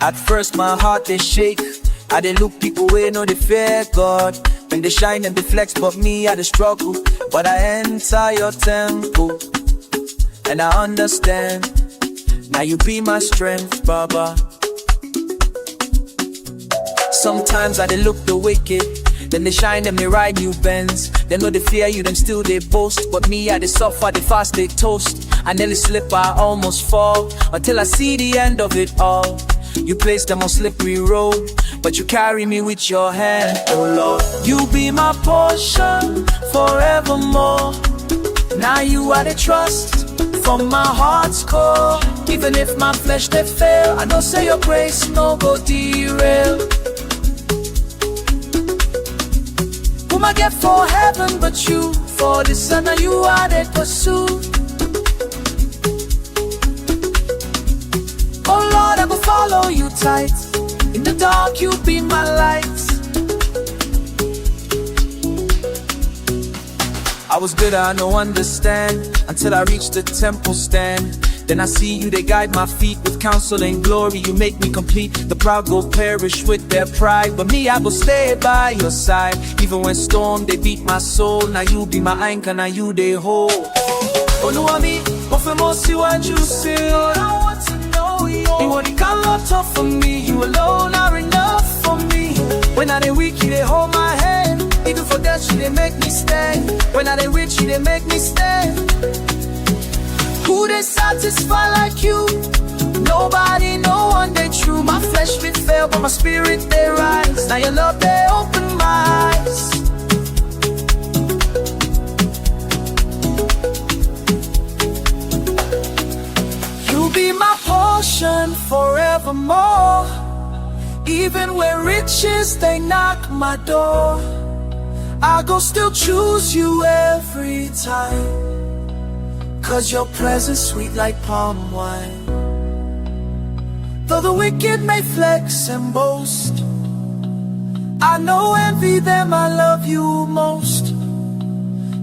At first my heart they shake. I they look people way no they fear God. When they shine and they flex, but me I they struggle. But I enter your temple and I understand. Now you be my strength, Baba. Sometimes I they look the wicked, then they shine and they ride new Benz. They know they fear you, them still they boast. But me I they suffer, they fast, they toast. I nearly slip, I almost fall, until I see the end of it all. You place them on slippery road, but you carry me with your hand, oh Lord. You be my portion forevermore. Now you are the trust from my heart's core. Even if my flesh they fail, I know say your grace no go derail. Whom I get for heaven but you, for the sun and you are the pursuit. Oh Lord, I will follow you tight. In the dark you be my light. I was good, I no understand, until I reached the temple stand. Then I see you, they guide my feet with counsel and glory. You make me complete. The proud go perish with their pride, but me I will stay by your side. Even when storm they beat my soul, now you be my anchor, now you they hold. Oh no, me, see what you say. I want to know you. You want the color tough for me. You alone are enough for me. When I they weak, you they hold my hand. Even for that, you they make me stand. When I they rich, you they make me stand. Who they satisfy like you? Nobody, no one they true. My flesh will fail, but my spirit they rise. Now your love they open my eyes. You be my portion forevermore. Even when riches they knock my door, I go still choose you every time. 'Cause your presence sweet like palm wine. Though the wicked may flex and boast, I know envy them, I love you most.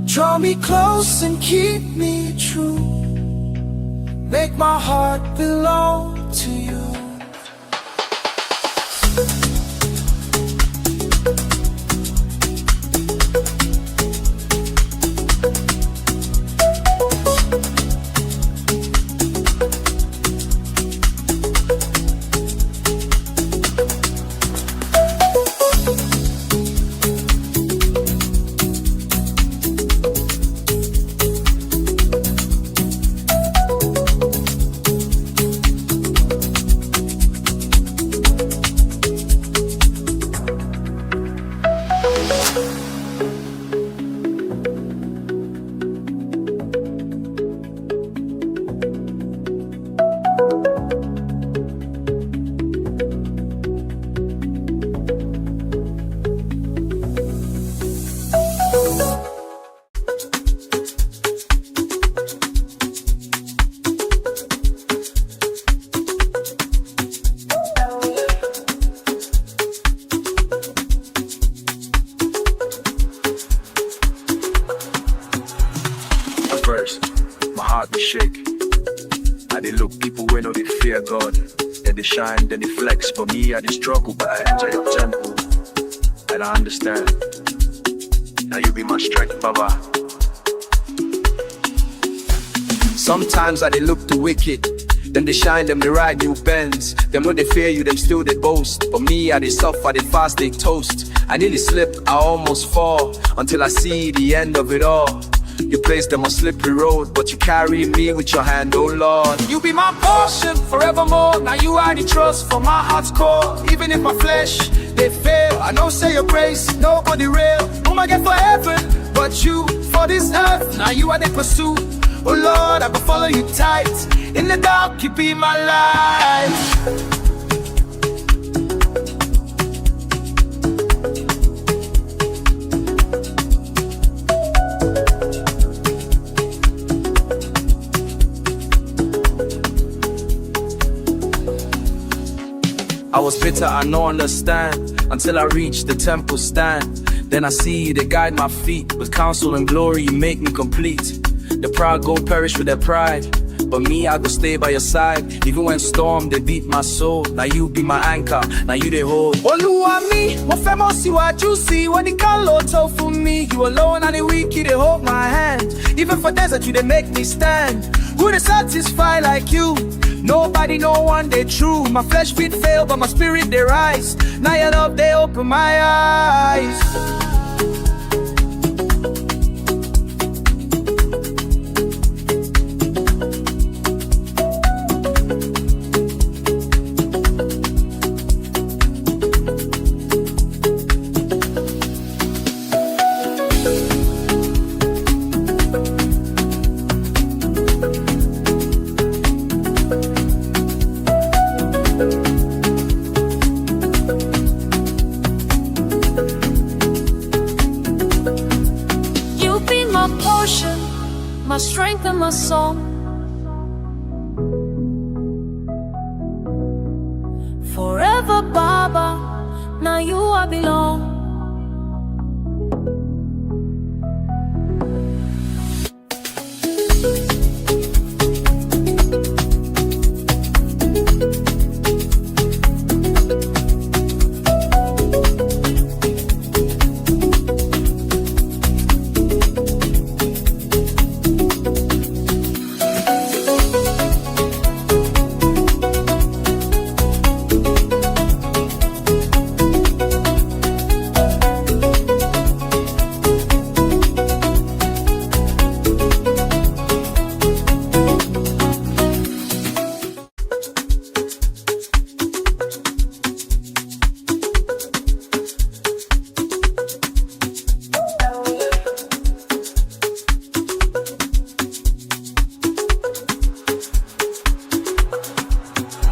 Draw me close and keep me true. Make my heart belong to you. My heart be shake. I they look people when no they fear God. Then they shine, then they flex. For me, I they struggle, but I enter your temple and I understand. Now you be my strength, Baba. Sometimes I they look the wicked, then they shine, them they ride new Benz. Them know they fear you, them still they boast. For me, I they suffer, they fast, they toast. I nearly slip, I almost fall, until I see the end of it all. You place them on slippery road, but you carry me with your hand, oh Lord. You be my portion forevermore. Now you are the trust from my heart's core. Even if my flesh, they fail, I know say your grace, nobody real. Whom I get for heaven, but you for this earth. Now you are the pursuit, oh Lord, I will follow you tight. In the dark, you be my light. I was bitter, I no understand, until I reached the temple stand. Then I see you, they guide my feet. With counsel and glory, you make me complete. The proud go perish with their pride, but me, I go stay by your side. Even when storm, they beat my soul. Now you be my anchor, now you they hold. Oluwa mi, mo fẹ́ mọ̀ síwájú sí. When the call told for me, you alone and the weak, you they hold my hand. Even for desert, you they make me stand. Who they satisfy like you? Nobody, no one, they true. My flesh fit fail, but my spirit they rise. Now your love, they open my eyes. My strength and my song. Forever, Baba, now you I belong.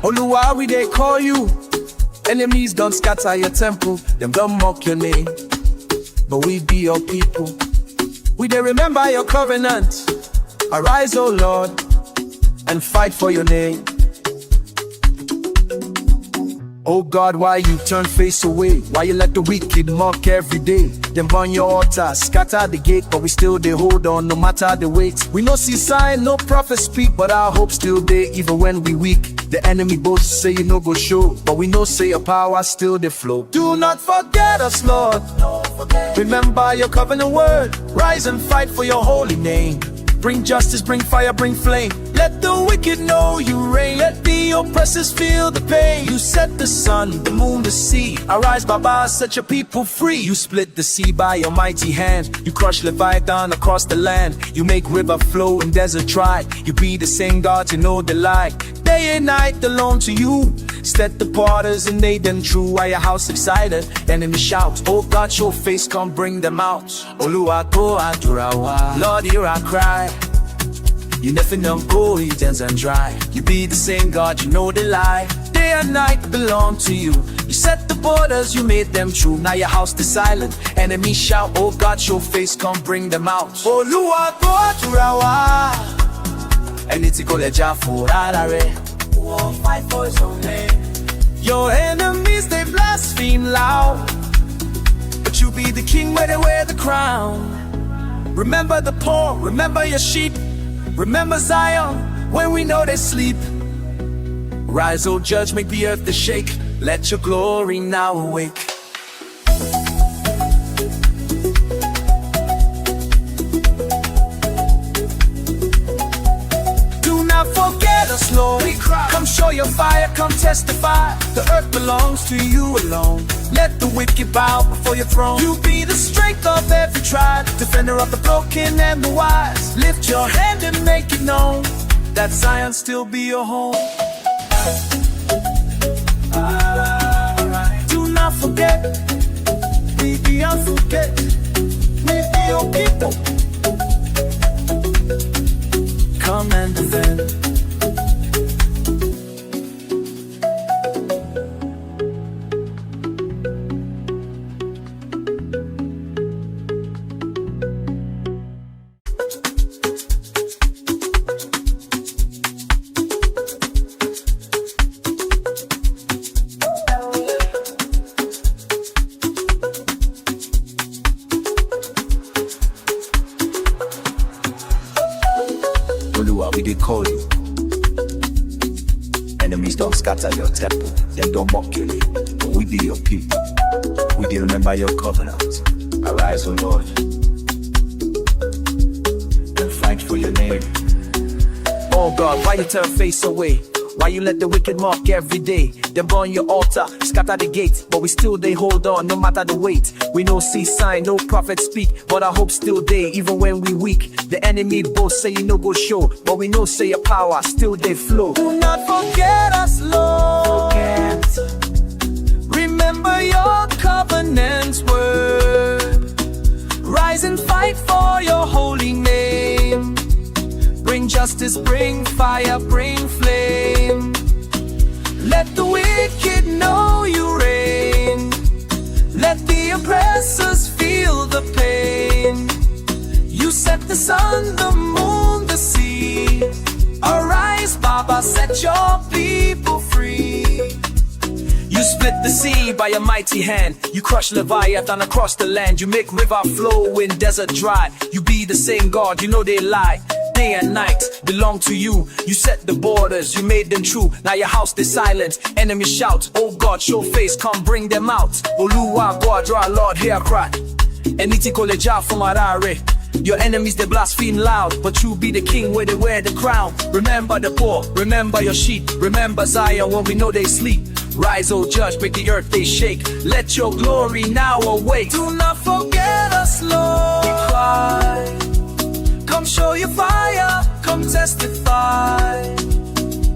Oluwa, we they call you. Enemies don't scatter your temple, them don't mock your name. But we be your people. We they remember your covenant. Arise, O Lord, and fight for your name. Oh God, why you turn face away? Why you let the wicked mock every day? Them burn your altar, scatter the gate, but we still they hold on no matter the weight. We no see sign, no prophet speak, but our hope still there even when we weak. The enemy boasts say you no go show, but we know say your power still they flow. Do not forget us, Lord. Remember your covenant word. Rise and fight for your holy name. Bring justice, bring fire, bring flame. Let the wicked know you reign. Let the oppressors feel the pain. You set the sun, the moon, the sea. Arise, Baba, set your people free. You split the sea by your mighty hand. You crush Leviathan across the land. You make river flow in desert dry. You be the same God to know the lie. Day and night alone to you. Set the porters and they them true. Why your house excited? Enemy shout. Oh God, your face, come bring them out. Oluwa go adurawa. Lord, hear our cry. You never know go eaters and dry. You be the same God, you know the lie. Day and night belong to you. You set the borders, you made them true. Now your house is silent. Enemy shout. Oh God, your face, come bring them out. Oluwa go adurawa. And it's a college for who won't fight for his own name. Your enemies, they blaspheme loud, but you be the king where they wear the crown. Remember the poor, remember your sheep. Remember Zion, when we know they sleep. Rise, O judge, make the earth to shake. Let your glory now awake. Forget us, Lord. We cry. Come show your fire, come testify. The earth belongs to you alone. Let the wicked bow before your throne. You be the strength of every tribe, defender of the broken and the wise. Lift your hand and make it known that Zion still be your home. Do not forget, we be unforget. We be your people. Come and defend. Oluwa, we did call you. scatter your temple, them don't mock your name. But we be your people, we do remember your covenant. Arise, O Lord, and fight for your name. Oh God, why you turn face away? Why you let the wicked mock every day? They burn your altar, scatter the gate, but we still they hold on no matter the weight. We no see sign, no prophet speak, but our hope still they, even when we weak. The enemy both say you no go show, but we know say your power still they flow. Do not forget us, Lord. Remember your covenant's word. Rise and fight for your holy name. Bring justice, bring fire, bring flame. Let the wicked know you reign. Let the oppressors feel the pain. You set the sun, the moon, the sea. Arise, Baba, set your people free. You split the sea by a mighty hand. You crush Leviathan across the land. You make river flow when desert dry. You be the same God, you know they lie. Day and night belong to you. You set the borders, you made them true. Now your house they silent, enemies shout. Oh God, show face, come bring them out. Oluwa Godra, Lord, hear cry. Eniti koleja from Arare. Your enemies they blaspheme loud, but you be the king where they wear the crown. Remember the poor, remember your sheep. Remember Zion when we know they sleep. Rise, O judge, make the earth they shake. Let your glory now awake. Do not forget us, Lord. We cry. Come show your fire, come testify.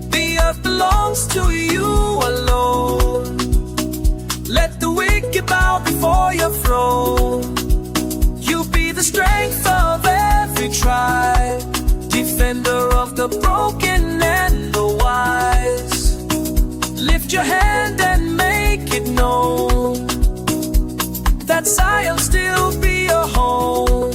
The earth belongs to you alone. Let the wicked bow before your throne. You be the strength of every tribe, defender of the broken and the wise. Lift your hand and make it known that Zion still be your home.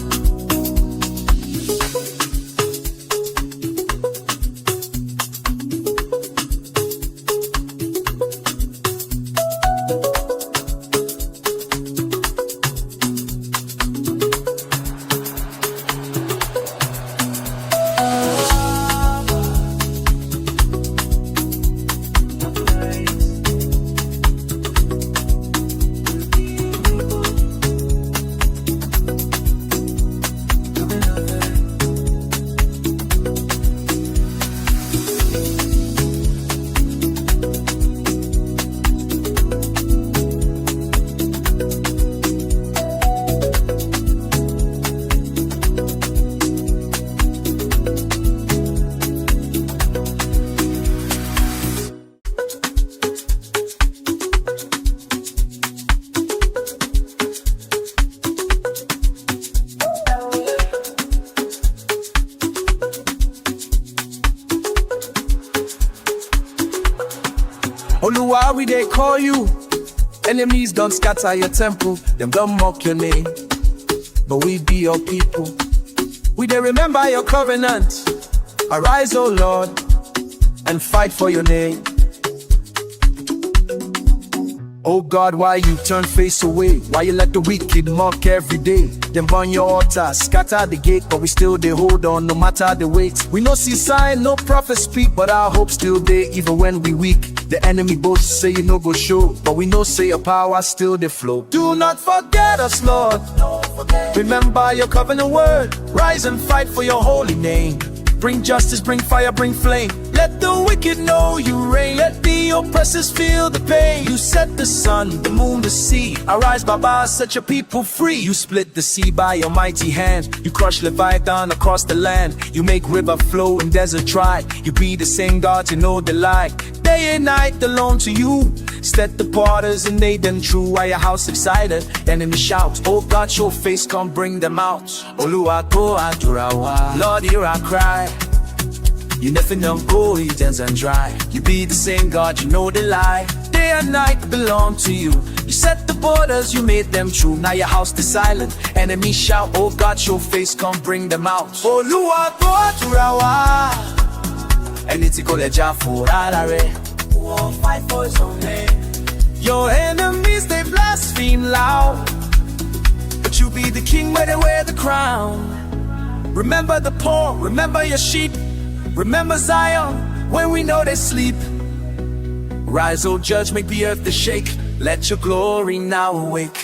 Oluwa, we they call you. Enemies don't scatter your temple, them don't mock your name. But we be your people, we they remember your covenant. Arise, O Lord, and fight for your name. Oh God, why you turn face away? Why you let the wicked mock every day? Them burn your altar, scatter the gate, but we still they hold on no matter the weight. We no see sign, no prophet speak, but our hope still there even when we weak. The enemy both say you no go show, but we know say your power still they flow. Do not forget us, Lord. Remember your covenant word. Rise and fight for your holy name. Bring justice, bring fire, bring flame. Let the wicked know you reign. Let the oppressors feel the pain. You set the sun, the moon, the sea. Arise, Baba, set your people free. You split the sea by your mighty hand. You crush Leviathan across the land. You make river flow in desert dry. You be the same God to know the lie. Day and night alone to you. Set the porters and they them true. Why your house excited? Enemy shout. Oh God, show face, come bring them out. Oluwa go adurawa. Lord, hear our cry. You never know go eat and dry. You be the same God, you know the lie. Day and night belong to you. You set the borders, you made them true. Now your house is silent. Enemy shout. Oh God, show face, come bring them out. Oluwa go adurawa. And it's called a job for Alare. Who won't fight for his own name? Your enemies, they blaspheme loud, but you be the king where they wear the crown. Remember the poor, remember your sheep. Remember Zion when we know they sleep. Rise, O judge, make the earth to shake. Let your glory now awake.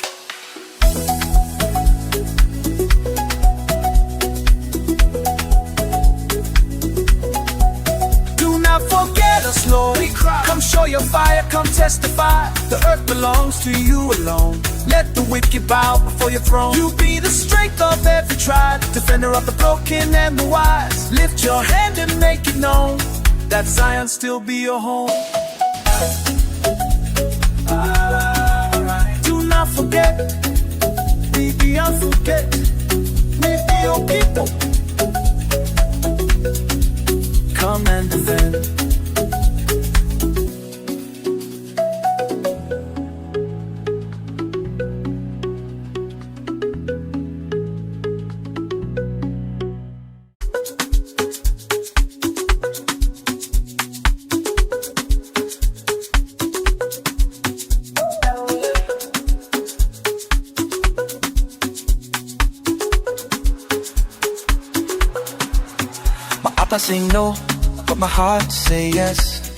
Do not forget us, Lord. We cry. Come show your fire, come testify. The earth belongs to you alone. Let the wicked bow before your throne. You be the strength of every tribe, defender of the broken and the wise. Lift your hand and make it known that Zion still be your home. Do not forget, we be unforget, we be your people. Come and defend. I say no, but my heart say yes.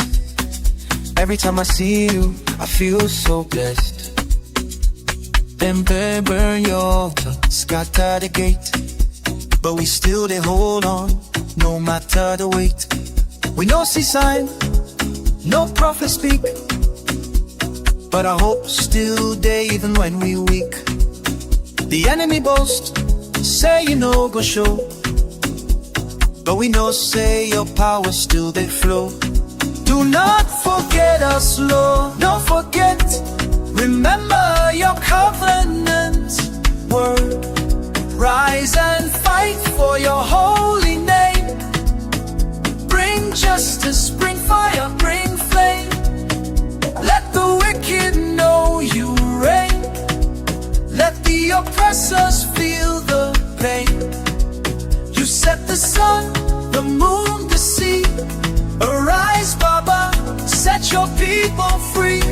Every time I see you, I feel so blessed. Then burn your altar, scatter the gate, but we still they hold on, no matter the weight. We no see sign, no prophet speak, but our hope still there even when we weak. The enemy boast, say you know go show, but we know say your power still they flow. Do not forget us, Lord, don't forget. Remember your covenant word. Rise and fight for your holy name. Bring justice, bring fire, bring flame. Let the wicked know you reign. Let the oppressors feel the pain. You set the sun, the moon, the sea. Arise, Baba, set your people free.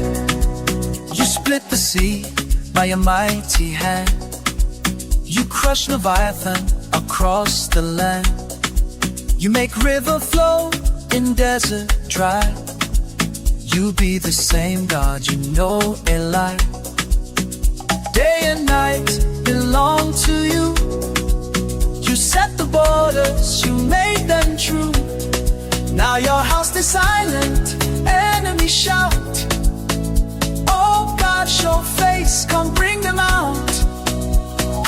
You split the sea by a mighty hand. You crush Leviathan across the land. You make river flow in desert dry. You be the same God, you know Eli. Day and night belong to you. You set the borders, you made them true. Now your house is silent, enemies shout. Oh God, show face, come bring them out.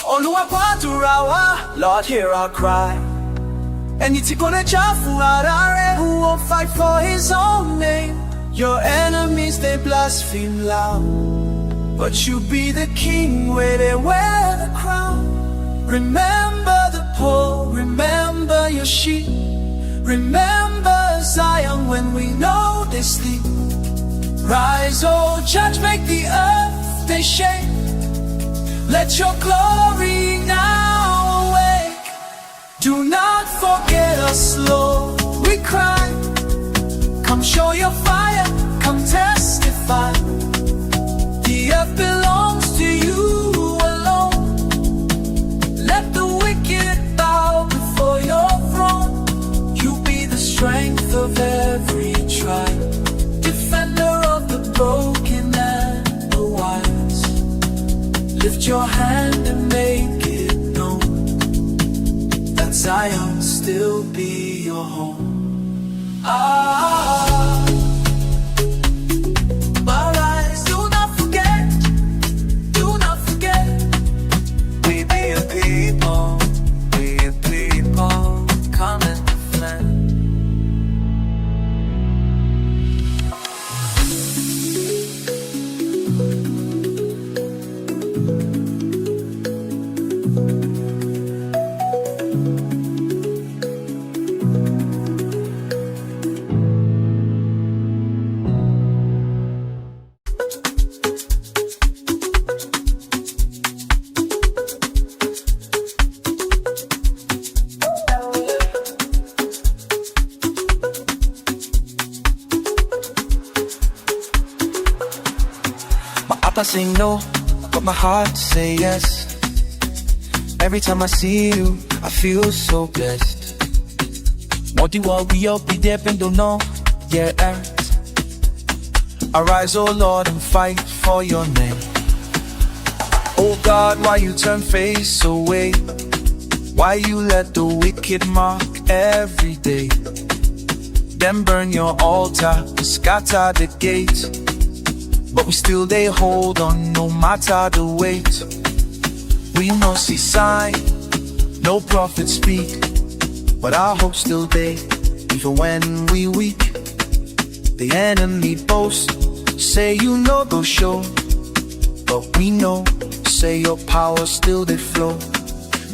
Oluwapaturawa, Lord, hear our cry. And who won't fight for his own name. Your enemies, they blaspheme loud, but you be the king where they wear the crown. Remember the poor, remember your sheep. Remember Zion when we know they sleep. Rise, oh judge, make the earth they shake. Let your glory now awake. Do not forget us, Lord, we cry. Come show your fire, come testify. The earth belongs to you alone. Let the wicked bow before your throne. You be the strength of every tribe, defender of the broken and the wise. Lift your hand and make it known that Zion still be your home. Arise, do not forget, do not forget. We be a people, come and defend. I say no, but my heart say yes. Every time I see you, I feel so blessed. What do all we up be there and don't know? Yeah, earth. Arise, O Lord, and fight for your name. Oh God, why you turn face away? Why you let the wicked mock every day? Then burn your altar, scatter the gate. But we still they hold on no matter the weight. We no see sign, no prophet speak, but our hope still they, even when we weak. The enemy boast, say you no go show, but we know, say your power still they flow.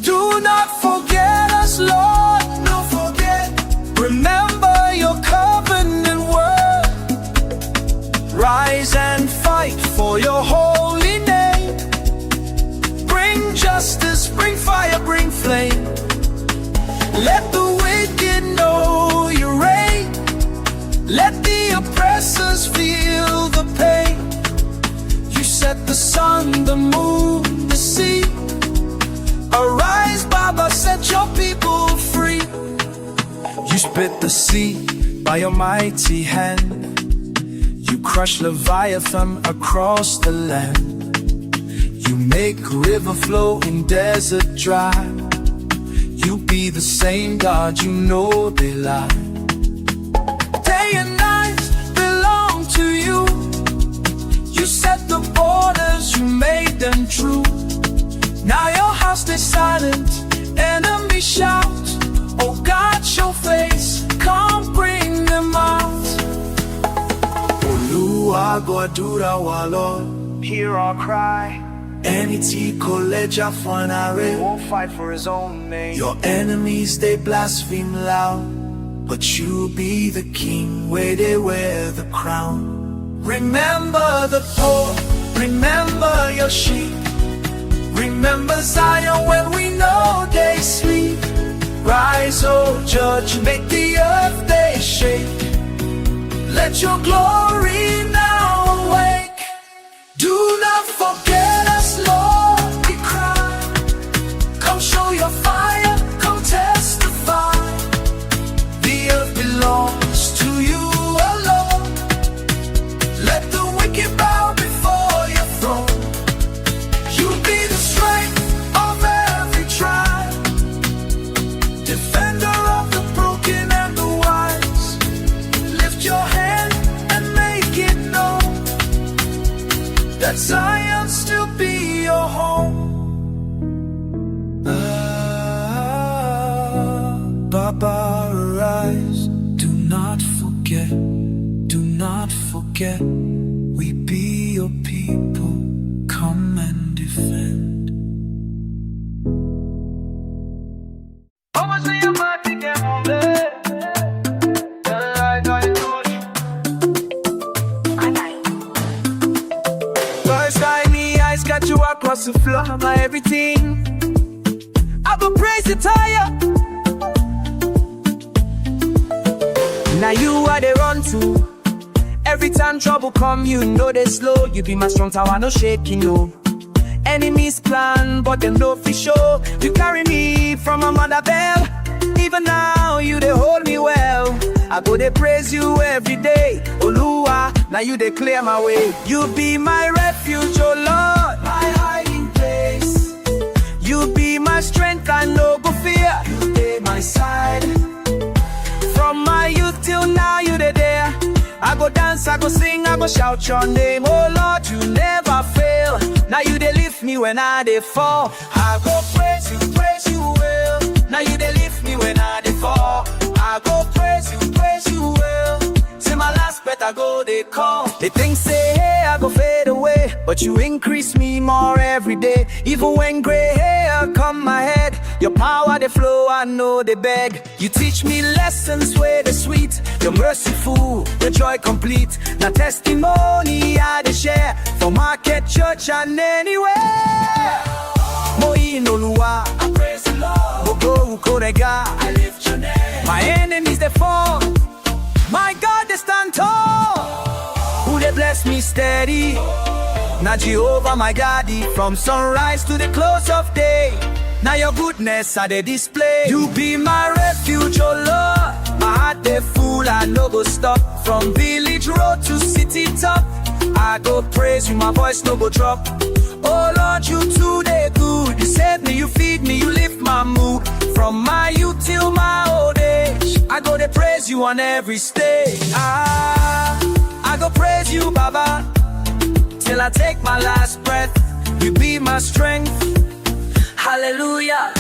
Do not forget us, Lord, no forget. Remember your covenant word. Rise and fight for your holy name. Bring justice, bring fire, bring flame. Let the wicked know you reign. Let the oppressors feel the pain. You set the sun, the moon, the sea. Arise, Baba, set your people free. You split the sea by your mighty hand. You crush Leviathan across the land. You make a river flow in desert dry. You be the same God, you know they lie. Day and night belong to you. You set the borders, you made them true. Now your house stays silent, enemies shout. Oh God, show face, come bring them out. Oluwa Godura wa Lord, hear our cry. Enity Koleja Fanare won't fight for his own name. Your enemies they blaspheme loud, but you be the king where they wear the crown. Remember the poor, remember your sheep. Remember Zion when we know they sleep. Rise, O Judge, make the earth they shake. Let your glory now awake. Do not forget us, Lord, we cry. Come show your fire, come testify. The earth belongs to you alone. Let the wicked bow before your throne. You be the strength of every tribe, defender of the broken and the wise. Lift your hand and make it known that Zion still be your home. Baba, arise. Do not forget, we be your people. Come and defend. Got you across the floor, my everything. I go praise it higher. Now you are the run to. Every time trouble come, you know they slow. You be my strong tower, no shaking, no. Enemies plan, but them no for sure. You carry me from a mother bell. Even now, you they hold me well. I go they praise you every day. Oluwa, now you they clear my way. You be my refuge, oh Lord, my hiding place. You be my strength, I no go fear. You stay my side. From my youth till now, you they there. I go dance, I go sing, I go shout your name. Oh Lord, you never fail. Now you they lift me when I they fall. I go praise you well. Now you they lift me when I they fall. I go praise you well. Say my last breath I go they call. They think say hey I go fade away, but you increase me more every day. Even when gray hair come my head, your power they flow, I know they beg. You teach me lessons where they sweet. You're merciful, your joy complete. Now testimony I they share for market, church and anywhere. Moi Noluwa, I praise the Lord. Boko Ukorega, I lift your name. My enemies they fall, my God they stand tall. Who they bless me steady. Now Jehovah my daddy, from sunrise to the close of day. Now your goodness I they display. You be my refuge, oh Lord, my heart they full, I no go stop. From village road to city top, I go praise you, my voice no go drop. Oh Lord, you too they good. You save me, you feed me, you lift my mood. From my youth till my old age, I go to praise you on every stage. I go praise you, Baba, till I take my last breath. You be my strength. Hallelujah.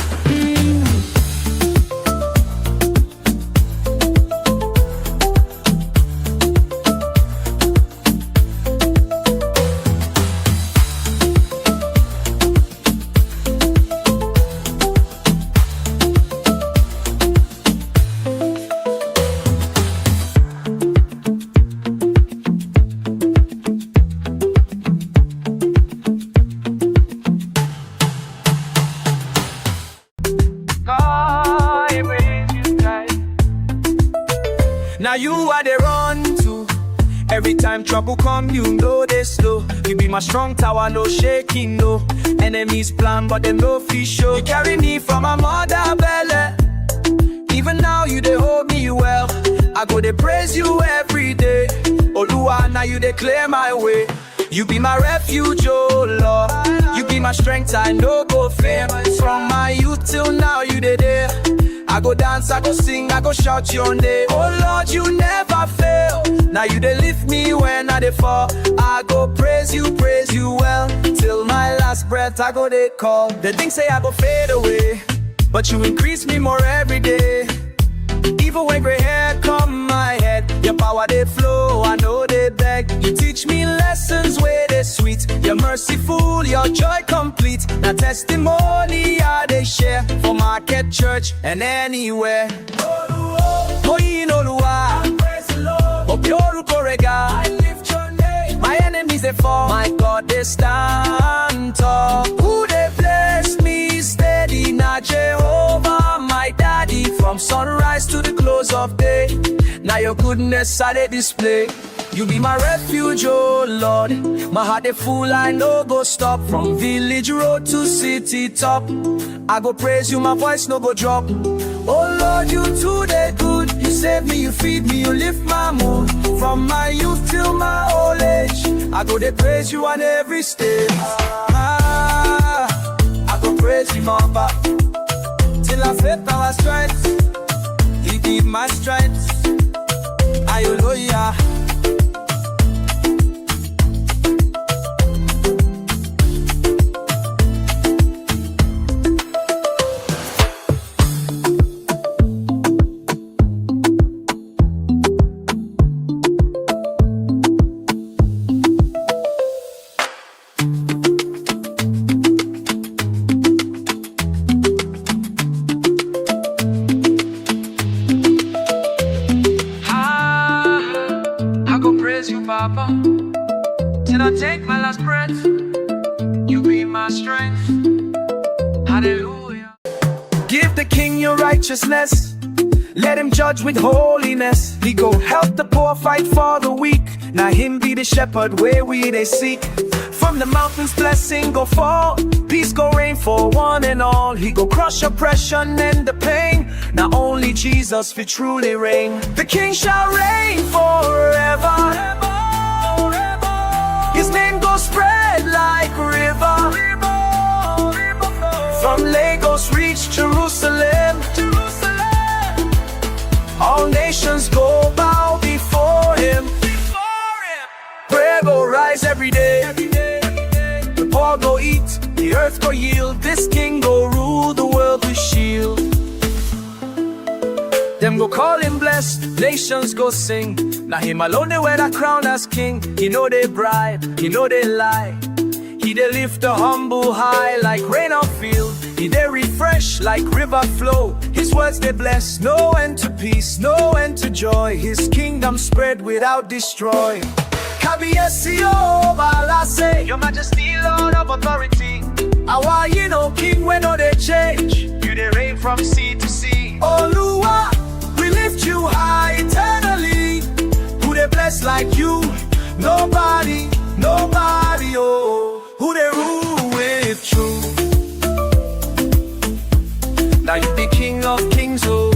Now you are the run to. Every time trouble come, you know they slow. You be my strong tower, no shaking, no. Enemies plan, but them no fish show. You carry me from my mother belly. Even now you they hold me well. I go they praise you every day. Oluwa, now you they clear my way. You be my refuge, oh Lord. You be my strength, I no go fail. From my youth till now you they there. I go dance, I go sing, I go shout your name. Oh Lord, you never fail. Now you they lift me when I they fall. I go praise you well. Till my last breath I go they call. The things say I go fade away, but you increase me more every day. Even when gray hair come my head, your power they flow, I know they beg. You teach me lessons where they sweet. You're merciful, your joy complete. Now testimony I they share for market, church, and anywhere. Oh, you know the why. I lift your name. My enemies they fall, my God they stand tall. Who they bless me steady, now Jehovah my daddy. From sunrise to the close of day, now your goodness I they display. You be my refuge, oh Lord. My heart they full, I no go stop. From village road to city top, I go praise you, my voice no go drop. Oh Lord, you too they good. You save me, you feed me, you lift my mood. From my youth till my old age, I go they praise you on every stage. I go praise you, Mamba, till I faith our strength. He give my strength. Hallelujah. You, Papa, till I take my last breath. You be my strength. Hallelujah. Give the king your righteousness. Let him judge with holiness. He go help the poor, fight for the weak. Now him be the shepherd where we they seek. From the mountains blessing go fall, peace go reign for one and all. He go crush oppression and the pain. Now only Jesus will truly reign. The king shall reign forever. His name goes spread like river. From Lagos reach Jerusalem. All nations go bow before him. Prayer go rise every day. The poor go eat, the earth go yield. This king go rule the world with shield. Them go call him blessed, nations go sing. Now him alone they wear that crown as king. He know they bribe, he know they lie. He they lift the humble high like rain on field. He they refresh like river flow. His words they bless, no end to peace, no end to joy. His kingdom spread without destroy. Kabiesi o balase, your majesty, Lord of authority. Awa you know king when no they change. You they reign from sea to sea. Oluwa, we lift you high eternally. Who they bless like you? Nobody, nobody, oh. Who they rule with truth? Now you be king of kings, oh.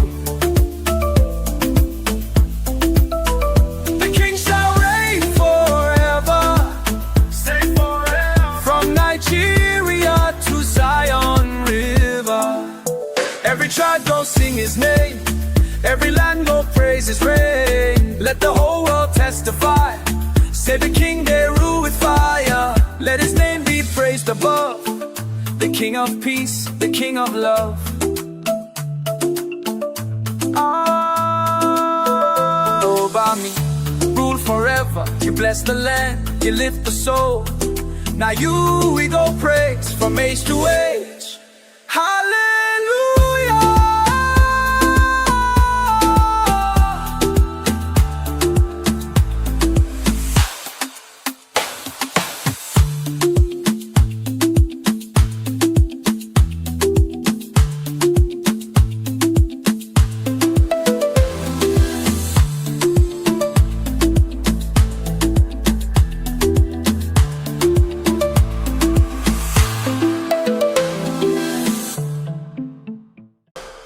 King of peace, the King of love. Over me, rule forever. You bless the land, you lift the soul. Now you we go praise from age to age. Hallelujah.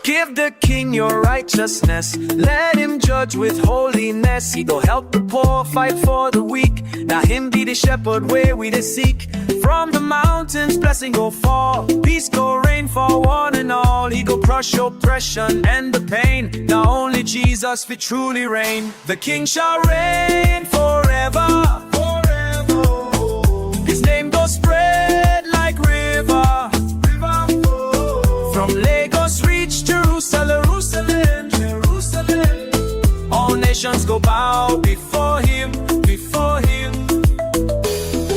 Give the king your righteousness, let him judge with holiness. He go help the poor, fight for the weak. Now him be the shepherd where we the seek. From the mountains blessing go fall, peace go reign for one and all. He go crush oppression and the pain. Now only Jesus will truly reign. The king shall reign forever, forever. His name go spread like river, from Lagos reach Jerusalem, Jerusalem, Jerusalem. All nations go bow before him, before him.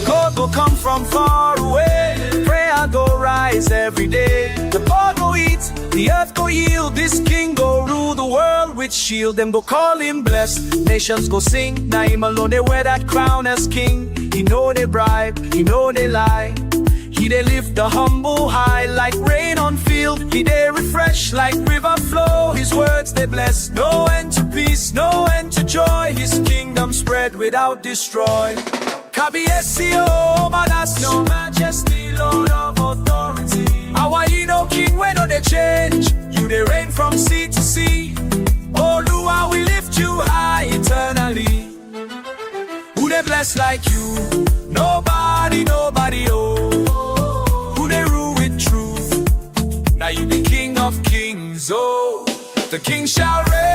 God go come from far away, prayer go rise every day. The poor go eat, the earth go yield, this king go rule the world with shield. Them go call him blessed, nations go sing. Now him alone they wear that crown as king. He know they bribe, he know they lie. He they lift the humble high like rain on field. He they refresh like river flow. His words they bless. No end to peace, no end to joy. His kingdom spread without destroy. Kabiesio, Manasio, majesty, Lord of authority. Our no king, when no they change. You they reign from sea to sea. Oh, Lua, we lift you high eternally. Who they bless like you? Nobody, nobody, oh. Now you the King of kings, oh. The king shall reign.